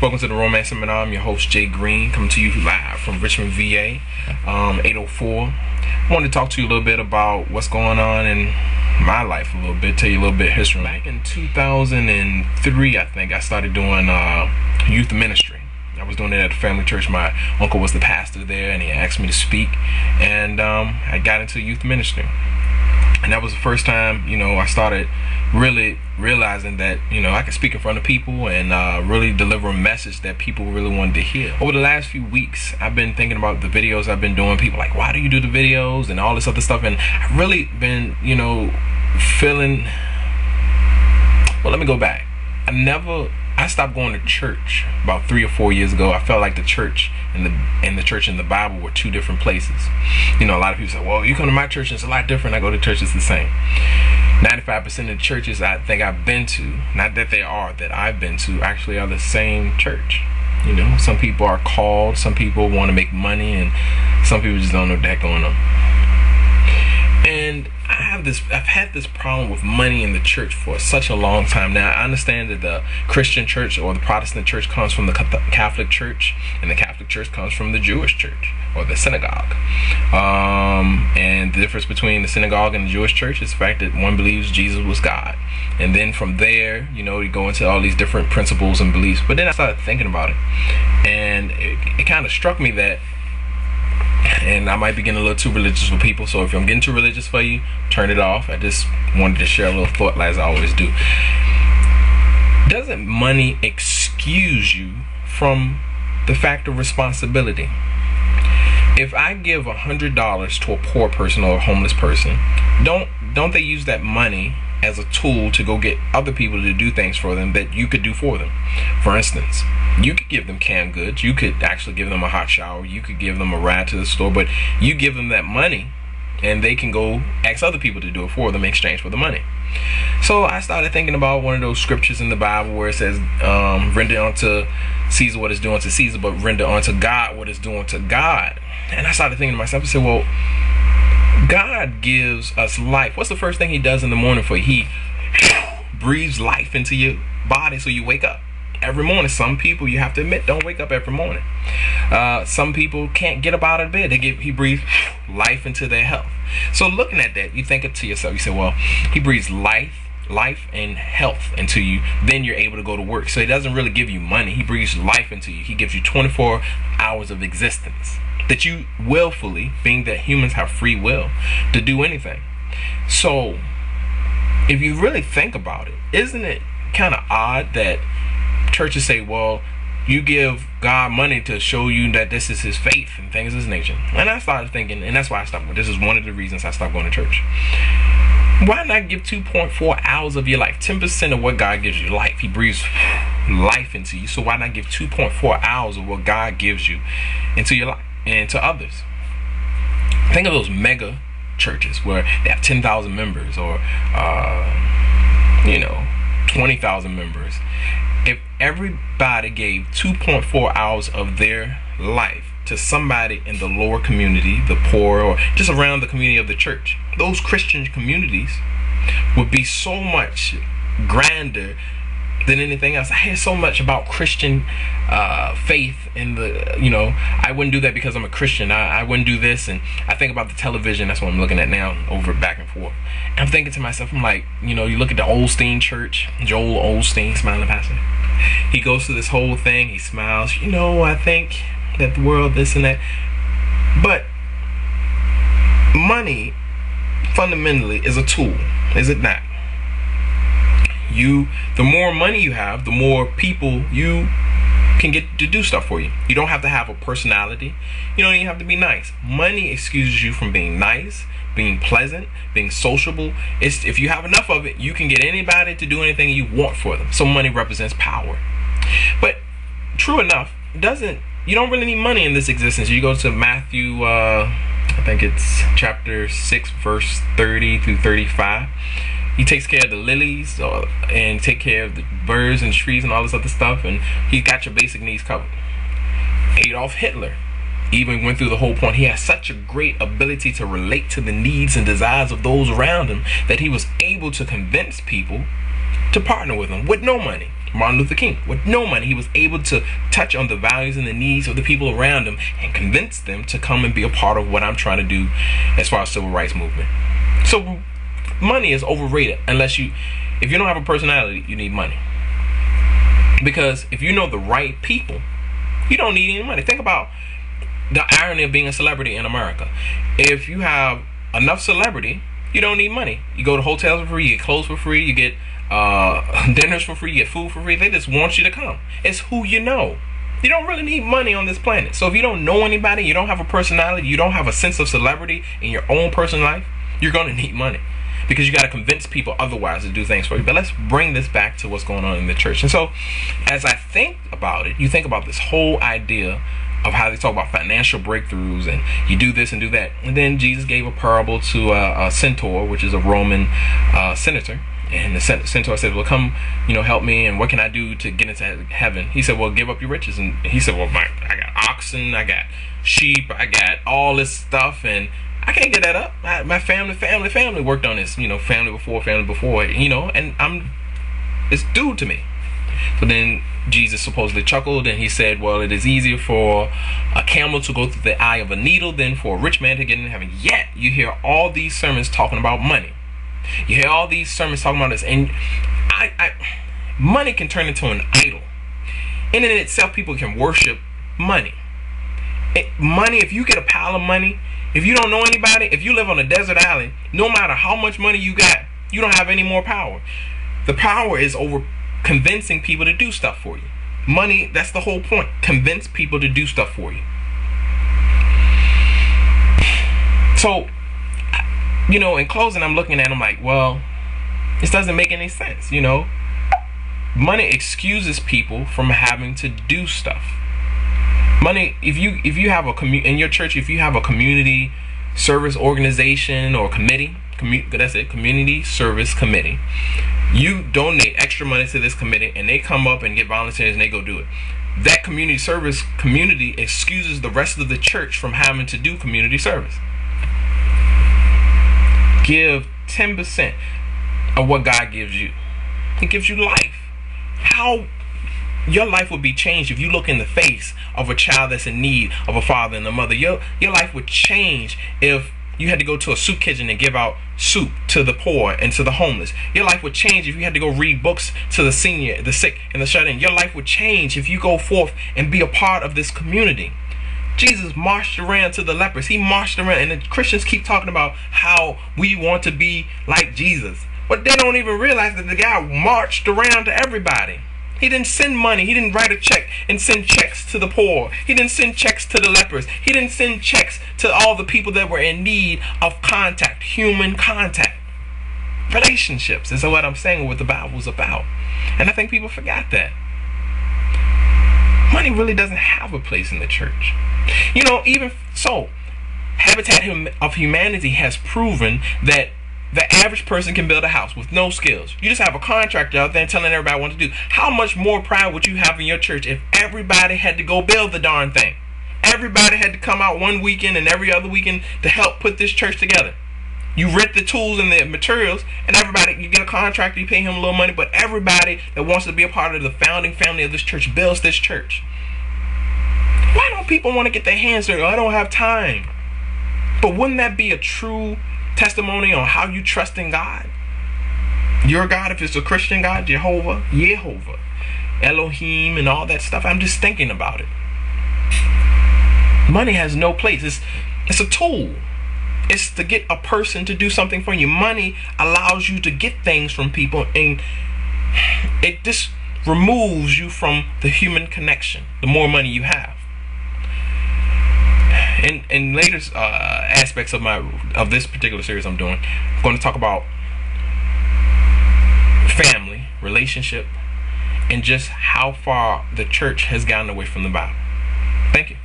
Welcome to the Romance Seminar. I'm your host, Jay Green, coming to you live from Richmond, VA, 804. I wanted to talk to you a little bit about what's going on in my life a little bit, tell you a little bit of history. Back in 2003, I think, I started doing youth ministry. I was doing it at the family church. My uncle was the pastor there, and he asked me to speak, and I got into youth ministry. And that was the first time, I started really realizing that, I could speak in front of people and really deliver a message that people really wanted to hear. Over the last few weeks, I've been thinking about the videos I've been doing. People like, why do you do the videos and all this other stuff? And I've really been, feeling, well, let me go back. I stopped going to church about 3 or 4 years ago. I felt like the church and the church and the Bible were two different places. A lot of people say, well, you come to my church and it's a lot different. I go to church, it's the same. 95% of the churches I think I've been to, not that they are, that I've been to, actually are the same church. Some people are called, some people want to make money, and some people just don't know what the heck going on. And I've had this problem with money in the church for such a long time now. I understand that the Christian church or the Protestant church comes from the Catholic church, and the Catholic church comes from the Jewish church or the synagogue. And the difference between the synagogue and the Jewish church is the fact that one believes Jesus was God. And then from there, you go into all these different principles and beliefs. But then I started thinking about it, and it kind of struck me that, and I might be getting a little too religious for people, so if I'm getting too religious for you, turn it off. I just wanted to share a little thought, as I always do. Doesn't money excuse you from the fact of responsibility? If I give $100 to a poor person or a homeless person, don't they use that money as a tool to go get other people to do things for them that you could do for them? For instance, you could give them canned goods, you could actually give them a hot shower, you could give them a ride to the store, but you give them that money and they can go ask other people to do it for them in exchange for the money. So I started thinking about one of those scriptures in the Bible where it says, render unto Caesar what is due unto Caesar, but render unto God what is due unto God. And I started thinking to myself, I said, well, God gives us life. What's the first thing he does in the morning for you? He breathes life into your body so you wake up every morning. Some people, you have to admit, don't wake up every morning. Some people can't get up out of bed. He breathes life into their health. So looking at that, you think to yourself, you say, well, he breathes life and health into you, then you're able to go to work. So he doesn't really give you money. He breathes life into you. He gives you 24 hours of existence that you willfully, being that humans have free will, to do anything. So if you really think about it, isn't it kind of odd that churches say, well, you give God money to show you that this is his faith and things of this nature? And I started thinking, and that's why I stopped. This is one of the reasons I stopped going to church. Why not give 2.4 hours of your life? 10% of what God gives you, life. He breathes life into you. So why not give 2.4 hours of what God gives you into your life and to others? Think of those mega churches where they have 10,000 members or 20,000 members. If everybody gave 2.4 hours of their life to somebody in the lower community, the poor, or just around the community of the church, those Christian communities would be so much grander than anything else. I hear so much about Christian faith in I wouldn't do that because I'm a Christian. I wouldn't do this. And I think about the television. That's what I'm looking at now, over back and forth. And I'm thinking to myself, I'm like, you look at the Osteen church, Joel Osteen, smiling pastor. He goes through this whole thing. He smiles. I think that the world, this and that. But money fundamentally is a tool, is it not? The more money you have, the more people you can get to do stuff for you. You don't have to have a personality. You don't even have to be nice. Money excuses you from being nice, being pleasant, being sociable. If you have enough of it, you can get anybody to do anything you want for them. So money represents power. But true enough, you don't really need money in this existence. You go to Matthew, I think it's chapter 6, verse 30 through 35. He takes care of the lilies and take care of the birds and trees and all this other stuff, and he got your basic needs covered. Adolf Hitler even went through the whole point. He has such a great ability to relate to the needs and desires of those around him that he was able to convince people to partner with him with no money. Martin Luther King, with no money, he was able to touch on the values and the needs of the people around him and convince them to come and be a part of what I'm trying to do as far as civil rights movement. So money is overrated if you don't have a personality, you need money. Because if you know the right people, you don't need any money. Think about the irony of being a celebrity in America. If you have enough celebrity, you don't need money. You go to hotels for free, you get clothes for free, you get dinners for free, you get food for free. They just want you to come. It's who you know. You don't really need money on this planet. So if you don't know anybody, you don't have a personality, you don't have a sense of celebrity in your own personal life, you're going to need money. Because you got to convince people otherwise to do things for you. But let's bring this back to what's going on in the church. And so as I think about it, you think about this whole idea of how they talk about financial breakthroughs and you do this and do that. And then Jesus gave a parable to a centaur, which is a Roman senator. And the centaur said, well, come, help me. And what can I do to get into heaven? He said, well, give up your riches. And he said, well, I got oxen, I got sheep, I got all this stuff. And I can't get that up. My family worked on this, family before, and it's due to me. So then Jesus supposedly chuckled and he said, well, it is easier for a camel to go through the eye of a needle than for a rich man to get into heaven. Yet you hear all these sermons talking about money. You hear all these sermons talking about this, and money can turn into an idol. In and of itself, people can worship money. Money, if you get a pile of money, if you don't know anybody, if you live on a desert island, no matter how much money you got, you don't have any more power. The power is over convincing people to do stuff for you. Money, that's the whole point. Convince people to do stuff for you. So, in closing, I'm looking at them like, well, this doesn't make any sense, Money excuses people from having to do stuff. Money, if you have in your church, if you have a community service organization or committee, that's it, community service committee, you donate extra money to this committee and they come up and get volunteers and they go do it. That community service community excuses the rest of the church from having to do community service. Give 10% of what God gives you. He gives you life. How your life would be changed if you look in the face of a child that's in need of a father and a mother. Your life would change if you had to go to a soup kitchen and give out soup to the poor and to the homeless. Your life would change if you had to go read books to the senior, the sick, and the shut-in. Your life would change if you go forth and be a part of this community. Jesus marched around to the lepers. He marched around, and the Christians keep talking about how we want to be like Jesus. But they don't even realize that the guy marched around to everybody. He didn't send money. He didn't write a check and send checks to the poor. He didn't send checks to the lepers. He didn't send checks to all the people that were in need of contact, human contact. Relationships is what I'm saying, what the Bible's about. And I think people forgot that. Money really doesn't have a place in the church. Even so, Habitat of Humanity has proven that the average person can build a house with no skills. You just have a contractor out there telling everybody what to do. How much more pride would you have in your church if everybody had to go build the darn thing? Everybody had to come out one weekend and every other weekend to help put this church together. You rent the tools and the materials, and everybody, you get a contractor, you pay him a little money, but everybody that wants to be a part of the founding family of this church builds this church. Why don't people want to get their hands dirty? I don't have time. But wouldn't that be a true testimony on how you trust in God? Your God, if it's a Christian God, Jehovah, Elohim, and all that stuff. I'm just thinking about it. Money has no place. It's a tool. It's to get a person to do something for you. Money allows you to get things from people, and it just removes you from the human connection the more money you have. In later aspects of this particular series I'm doing, I'm going to talk about family, relationship, and just how far the church has gotten away from the Bible. Thank you.